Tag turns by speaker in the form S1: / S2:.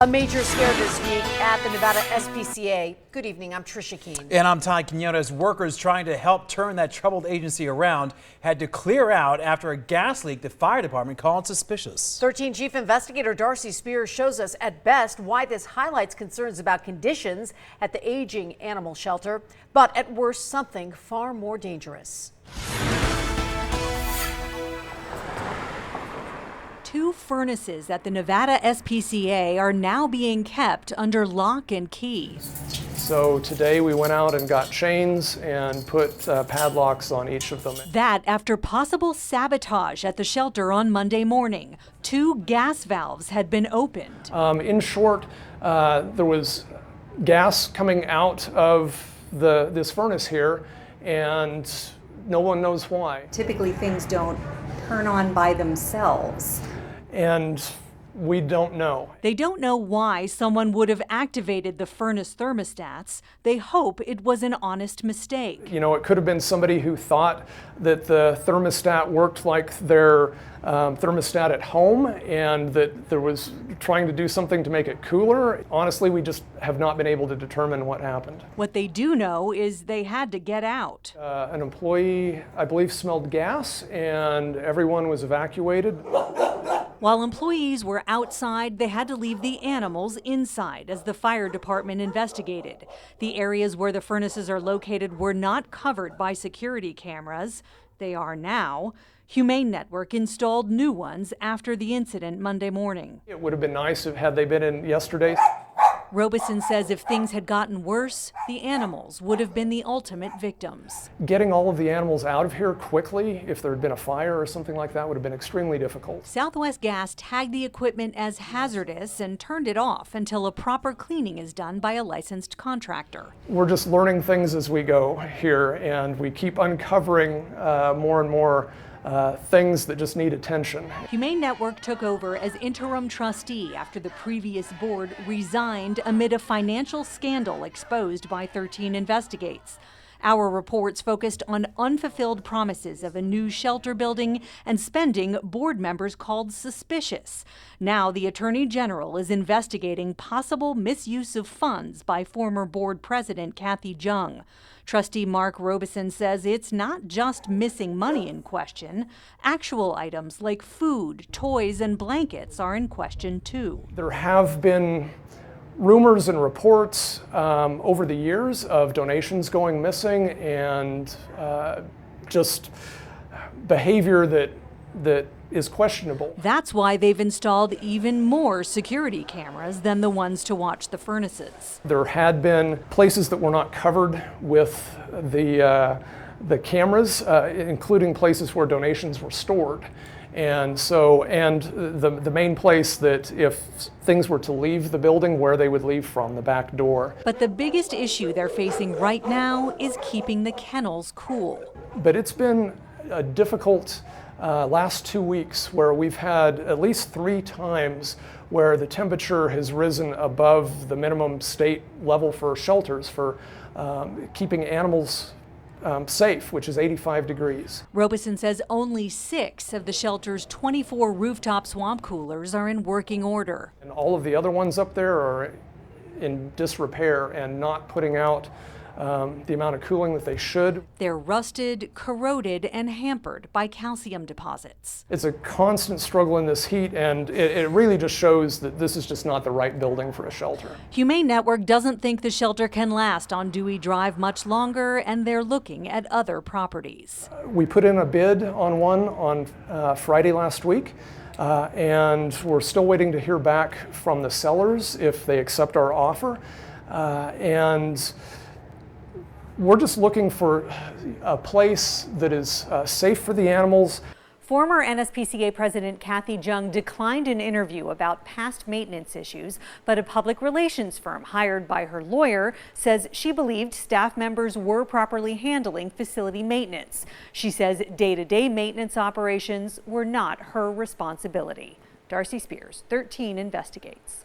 S1: A major scare this week at the Nevada SPCA. Good evening, I'm Trisha Keene.
S2: And I'm Ty Quinones. Workers trying to help turn that troubled agency around had to clear out after a gas leak the fire department called suspicious.
S1: 13 Chief Investigator Darcy Spears shows us at best why this highlights concerns about conditions at the aging animal shelter, but at worst something far more dangerous.
S3: Two furnaces at the Nevada SPCA are now being kept under lock and key.
S4: So today we went out and got chains and put padlocks on each of them.
S3: That after possible sabotage at the shelter on Monday morning. Two gas valves had been opened.
S4: In short, there was gas coming out of this furnace here, and no one knows why.
S5: Typically things don't turn on by themselves.
S4: And we don't know.
S3: They don't know why someone would have activated the furnace thermostats. They hope it was an honest mistake.
S4: You know, it could have been somebody who thought that the thermostat worked like their thermostat at home and that there was trying to do something to make it cooler. Honestly, we just have not been able to determine what happened.
S3: What they do know is they had to get out.
S4: An employee, I believe, smelled gas and everyone was evacuated.
S3: While employees were outside, they had to leave the animals inside as the fire department investigated. The areas where the furnaces are located were not covered by security cameras. They are now. Humane Network installed new ones after the incident Monday morning.
S4: It would have been nice had they been in yesterday.
S3: Robeson says if things had gotten worse, the animals would have been the ultimate victims.
S4: Getting all of the animals out of here quickly, if there had been a fire or something like that, would have been extremely difficult.
S3: Southwest Gas tagged the equipment as hazardous and turned it off until a proper cleaning is done by a licensed contractor.
S4: We're just learning things as we go here, and we keep uncovering more and more things that just need attention.
S3: Humane Network took over as interim trustee after the previous board resigned amid a financial scandal exposed by 13 Investigates. Our reports focused on unfulfilled promises of a new shelter building and spending board members called suspicious. Now the Attorney General is investigating possible misuse of funds by former board president Kathy Jung. Trustee Mark Robeson says it's not just missing money in question. Actual items like food, toys, and blankets are in question too.
S4: There have been rumors and reports over the years of donations going missing and just behavior that is questionable.
S3: That's why they've installed even more security cameras than the ones to watch the furnaces.
S4: There had been places that were not covered with the cameras, including places where donations were stored. And the main place that if things were to leave the building, where they would leave from, the back door.
S3: But the biggest issue they're facing right now is keeping the kennels cool.
S4: But it's been a difficult last 2 weeks where we've had at least 3 times where the temperature has risen above the minimum state level for shelters for keeping animals safe, which is 85 degrees.
S3: Robeson says only 6 of the shelter's 24 rooftop swamp coolers are in working order.
S4: And all of the other ones up there are in disrepair and not putting out the amount of cooling that they should.
S3: They're rusted, corroded, and hampered by calcium deposits.
S4: It's a constant struggle in this heat, and it really just shows that this is just not the right building for a shelter.
S3: Humane Network doesn't think the shelter can last on Dewey Drive much longer, and they're looking at other properties.
S4: We put in a bid on one on Friday last week. And we're still waiting to hear back from the sellers if they accept our offer. And we're just looking for a place that is safe for the animals.
S3: Former NSPCA President Kathy Jung declined an interview about past maintenance issues, but a public relations firm hired by her lawyer says she believed staff members were properly handling facility maintenance. She says day-to-day maintenance operations were not her responsibility. Darcy Spears, 13 Investigates.